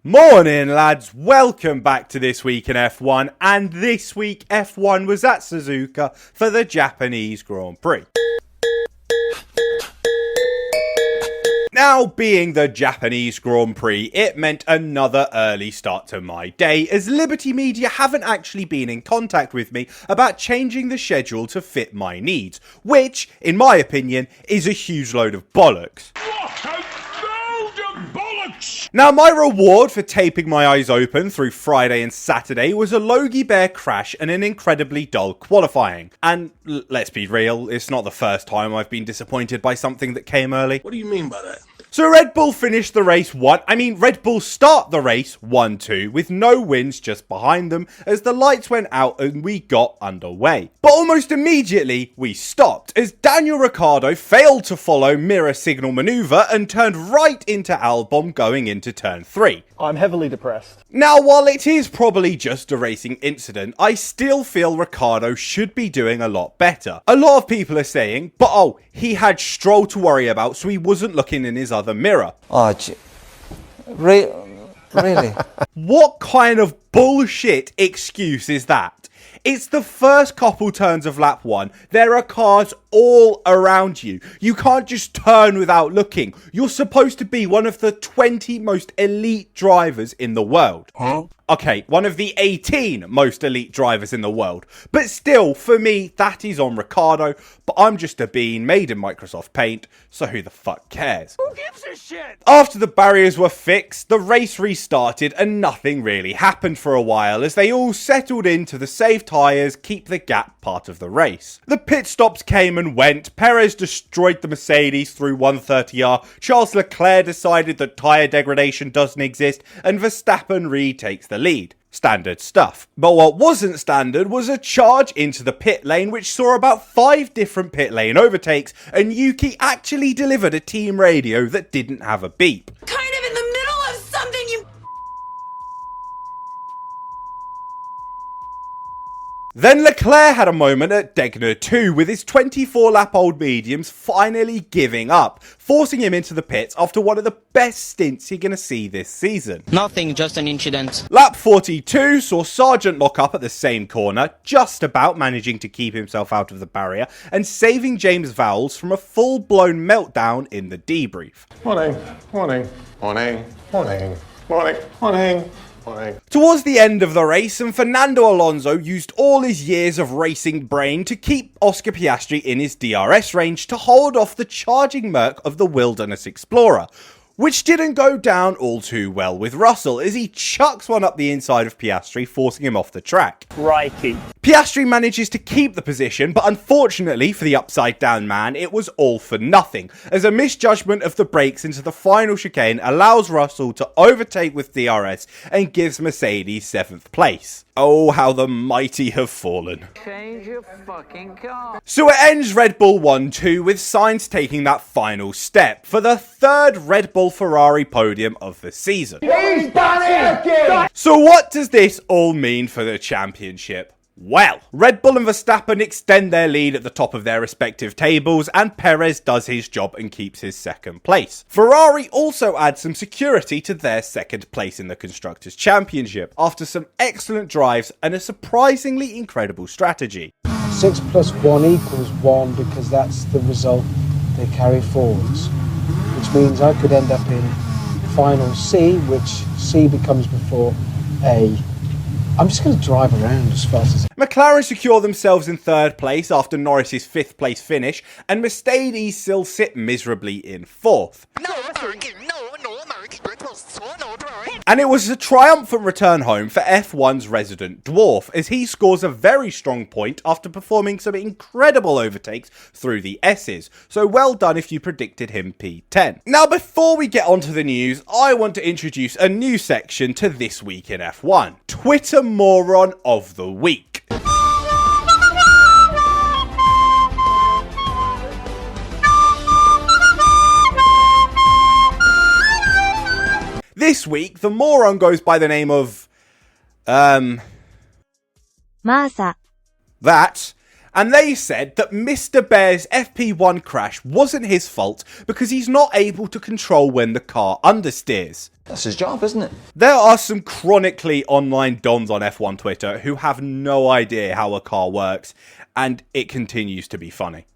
Morning lads, welcome back to This Week in F1, and this week F1 was at Suzuka for the Japanese Grand Prix. Now, being the Japanese Grand Prix, it meant another early start to my day, as Liberty Media haven't actually been in contact with me about changing the schedule to fit my needs, which, in my opinion, is a huge load of bollocks. Now, my reward for taping my eyes open through Friday and Saturday was a Logie Bear crash and an incredibly dull qualifying. And let's be real, it's not the first time I've been disappointed by something that came early. What do you mean by that? So Red Bull finished the race Red Bull start the race 1-2 with no wins just behind them as the lights went out and we got underway. But almost immediately we stopped as Daniel Ricciardo failed to follow mirror signal maneuver and turned right into Albon going into turn 3. I'm heavily depressed. Now, while it is probably just a racing incident, I still feel Ricciardo should be doing a lot better. A lot of people are saying, but he had Stroll to worry about, so he wasn't looking in his other mirror. Really? What kind of bullshit excuse is that? It's the first couple turns of lap 1. There are cars all around you. You can't just turn without looking. You're supposed to be one of the 20 most elite drivers in the world. Huh? Okay, one of the 18 most elite drivers in the world. But still, for me, that is on Ricciardo. But I'm just a bean made in Microsoft Paint, so who the fuck cares? Who gives a shit? After the barriers were fixed, the race restarted and nothing really happened for a while as they all settled into the safe tyres, keep the gap part of the race. The pit stops came and went, Perez destroyed the Mercedes through 130R, Charles Leclerc decided that tyre degradation doesn't exist, and Verstappen retakes the lead. Standard stuff. But what wasn't standard was a charge into the pit lane which saw about 5 different pit lane overtakes, and Yuki actually delivered a team radio that didn't have a beep. Kind of in the middle of something, you... Then Leclerc had a moment at Degner 2 with his 24-lap-old mediums finally giving up, forcing him into the pits after one of the best stints you're going to see this season. Nothing, just an incident. Lap 42 saw Sargent lock up at the same corner, just about managing to keep himself out of the barrier and saving James Vowles from a full-blown meltdown in the debrief. Morning. Towards the end of the race, and Fernando Alonso used all his years of racing brain to keep Oscar Piastri in his DRS range to hold off the charging Merc of the Wilderness Explorer, which didn't go down all too well with Russell as he chucks one up the inside of Piastri, forcing him off the track. Crikey. Piastri manages to keep the position, but unfortunately for the upside down man, it was all for nothing, as a misjudgment of the brakes into the final chicane allows Russell to overtake with DRS and gives Mercedes 7th place. Oh, how the mighty have fallen. Change your fucking car. So it ends Red Bull 1-2 with Sainz taking that final step for the 3rd Red Bull Ferrari podium of the season. He's done it again! So what does this all mean for the championship? Well, Red Bull and Verstappen extend their lead at the top of their respective tables, and Perez does his job and keeps his 2nd place. Ferrari also adds some security to their 2nd place in the Constructors' Championship, after some excellent drives and a surprisingly incredible strategy. 6 plus 1 equals 1 because that's the result they carry forwards. Which means I could end up in final C, which C becomes before A. I'm just going to drive around as fast as... McLaren secure themselves in 3rd place after Norris's 5th place finish, and Mercedes still sit miserably in 4th. And it was a triumphant return home for F1's resident dwarf, as he scores a very strong point after performing some incredible overtakes through the S's, so well done if you predicted him P10. Now before we get onto the news, I want to introduce a new section to This Week in F1, Twitter Moron of the Week. This week, the moron goes by the name of, Martha. that, And they said that Mr. Bear's FP1 crash wasn't his fault because he's not able to control when the car understeers. That's his job, isn't it? There are some chronically online dons on F1 Twitter who have no idea how a car works, and it continues to be funny.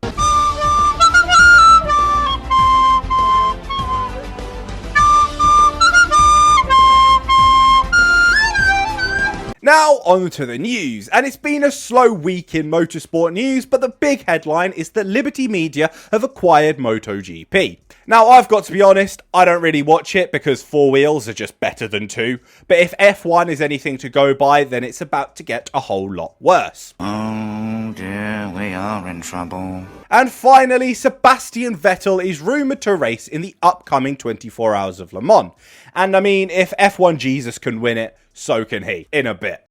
Now on to the news, and it's been a slow week in motorsport news, but the big headline is that Liberty Media have acquired MotoGP. Now I've got to be honest, I don't really watch it because 4 wheels are just better than 2, but if F1 is anything to go by, then it's about to get a whole lot worse. Oh dear, we are in trouble. And finally, Sebastian Vettel is rumoured to race in the upcoming 24 Hours of Le Mans. And I mean, if F1 Jesus can win it, so can he, in a bit.